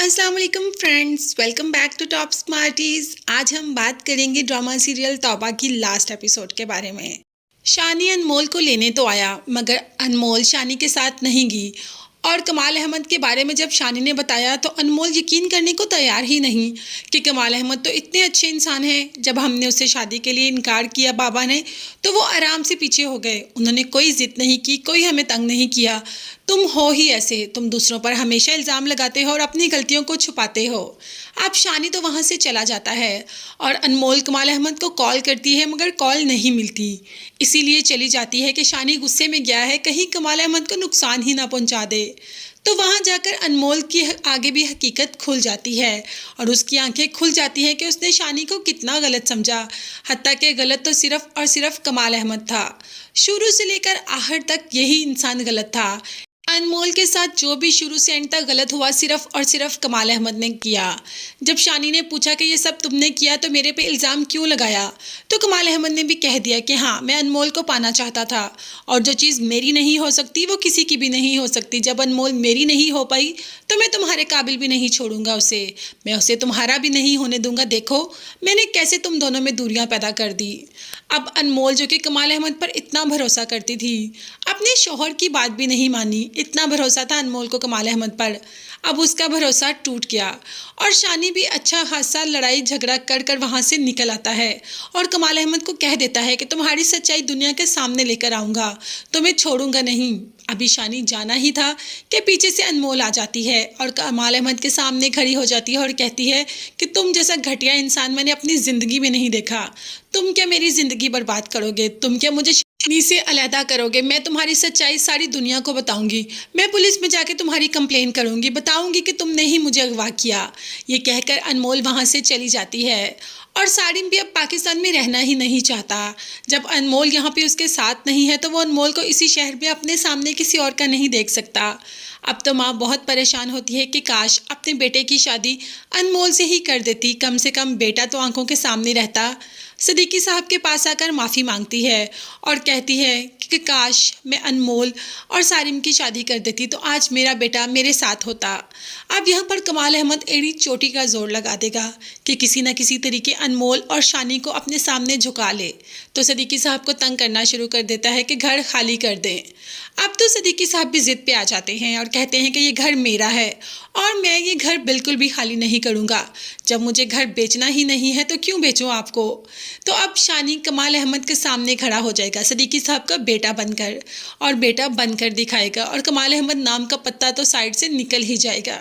अस्सलाम वालेकुम friends, welcome back to Top Smarties. आज हम बात करेंगे ड्रामा सीरियल तौबा की लास्ट एपिसोड के बारे में। शानी अनमोल को लेने तो आया, मगर अनमोल शानी के साथ नहीं गई। और कमाल अहमद के बारे में जब शानी ने बताया तो अनमोल यकीन करने को तैयार ही नहीं कि कमाल अहमद तो इतने अच्छे इंसान हैं। जब हमने उससे शादी के लिए इनकार किया बाबा ने, तो वो आराम से पीछे हो गए। उन्होंने कोई जिद नहीं की, कोई हमें तंग नहीं किया। तुम हो ही ऐसे, तुम दूसरों पर हमेशा इल्ज़ाम लगाते हो और अपनी गलतियों को छुपाते हो। अब शानी तो वहाँ से चला जाता है और अनमोल कमाल अहमद को कॉल करती है, मगर कॉल नहीं मिलती। इसीलिए चली जाती है कि शानी गुस्से में गया है, कहीं कमाल अहमद को नुकसान ही ना पहुँचा दे। तो वहाँ जाकर अनमोल की आगे भी हकीकत खुल जाती है और उसकी आंखें खुल जाती हैं कि उसने शानी को कितना गलत समझा। हत्ता कि गलत तो सिर्फ और सिर्फ कमाल अहमद था। शुरू से लेकर आखिर तक यही इंसान गलत था। अनमोल के साथ जो भी शुरू से एंड तक गलत हुआ, सिर्फ और सिर्फ कमाल अहमद ने किया। जब शानी ने पूछा कि ये सब तुमने किया तो मेरे पे इल्ज़ाम क्यों लगाया, तो कमाल अहमद ने भी कह दिया कि हाँ, मैं अनमोल को पाना चाहता था और जो चीज़ मेरी नहीं हो सकती वो किसी की भी नहीं हो सकती। जब अनमोल मेरी नहीं हो पाई तो मैं तुम्हारे काबिल भी नहीं छोड़ूंगा उसे, मैं उसे तुम्हारा भी नहीं होने दूंगा। देखो मैंने कैसे तुम दोनों में दूरियां पैदा कर दी। अब अनमोल जो कि कमाल अहमद पर इतना भरोसा करती थी, अपने शौहर की बात भी नहीं मानी। इतना भरोसा था अनमोल को कमाल अहमद पर, अब उसका भरोसा टूट गया। और शानी भी अच्छा खासा लड़ाई झगड़ा कर कर वहाँ से निकल आता है और कमाल अहमद को कह देता है कि तुम्हारी सच्चाई दुनिया के सामने लेकर आऊँगा, तुम्हें छोड़ूंगा नहीं। अभी शानी जाना ही था कि पीछे से अनमोल आ जाती है और कमाल अहमद के सामने खड़ी हो जाती है और कहती है कि तुम जैसा घटिया इंसान मैंने अपनी ज़िंदगी में नहीं देखा। तुम क्या मेरी ज़िंदगी बर्बाद करोगे? तुम क्या मुझे शानी से अलहदा करोगे? मैं तुम्हारी सच्चाई सारी दुनिया को बताऊंगी। मैं पुलिस में जाके तुम्हारी कंप्लेन करूंगी, बताऊंगी कि तुमने ही मुझे अगवा किया। ये कहकर अनमोल वहाँ से चली जाती है और सारिम भी अब पाकिस्तान में रहना ही नहीं चाहता। जब अनमोल यहाँ पे उसके साथ नहीं है तो वो अनमोल को इसी शहर में अपने सामने किसी और का नहीं देख सकता। अब तो माँ बहुत परेशान होती है कि काश अपने बेटे की शादी अनमोल से ही कर देती, कम से कम बेटा तो आंखों के सामने रहता। सिद्दीकी साहब के पास आकर माफ़ी मांगती है और कहती है कि काश मैं अनमोल और सारिम की शादी कर देती तो आज मेरा बेटा मेरे साथ होता। अब यहाँ पर कमाल अहमद एड़ी चोटी का जोर लगा देगा कि किसी न किसी तरीके अनमोल और शानी को अपने सामने झुका ले। तो सिद्दीकी साहब को तंग करना शुरू कर देता है कि घर खाली कर दें। अब तो सिद्दीकी साहब भी ज़िद पे आ जाते हैं और कहते हैं कि ये घर मेरा है और मैं ये घर बिल्कुल भी खाली नहीं करूँगा। जब मुझे घर बेचना ही नहीं है तो क्यों बेचूँ आपको? तो अब शानी कमाल अहमद के सामने खड़ा हो जाएगा सिद्दीकी साहब का बेटा बनकर, और बेटा बनकर दिखाएगा और कमाल अहमद नाम का पत्ता तो साइड से निकल ही जाएगा।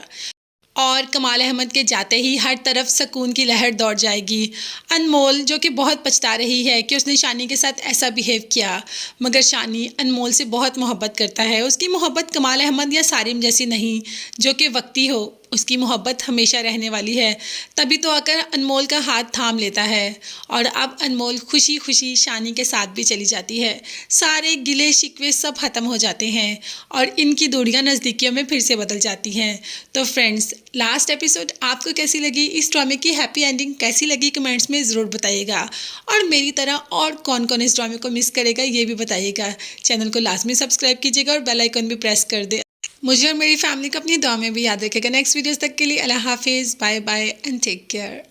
और कमाल अहमद के जाते ही हर तरफ सुकून की लहर दौड़ जाएगी। अनमोल जो कि बहुत पछता रही है कि उसने शानी के साथ ऐसा बिहेव किया, मगर शानी अनमोल से बहुत मोहब्बत करता है। उसकी मोहब्बत कमाल अहमद या सारिम जैसी नहीं जो कि वक्ती हो, उसकी मोहब्बत हमेशा रहने वाली है। तभी तो आकर अनमोल का हाथ थाम लेता है और अब अनमोल खुशी खुशी शानी के साथ भी चली जाती है। सारे गिले शिकवे सब ख़त्म हो जाते हैं और इनकी दूरियां नज़दीकियों में फिर से बदल जाती हैं। तो फ्रेंड्स, लास्ट एपिसोड आपको कैसी लगी? इस ड्रामे की हैप्पी एंडिंग कैसी लगी? कमेंट्स में ज़रूर बताइएगा। और मेरी तरह और कौन कौन इस ड्रामे को मिस करेगा ये भी बताइएगा। चैनल को लाजमी सब्सक्राइब कीजिएगा और बेल आइकन भी प्रेस कर दे। मुझे और मेरी फैमिली को अपनी दुआ में भी याद रखेगा। नेक्स्ट वीडियोस तक के लिए अल्लाह हाफिज़, bye bye and take care.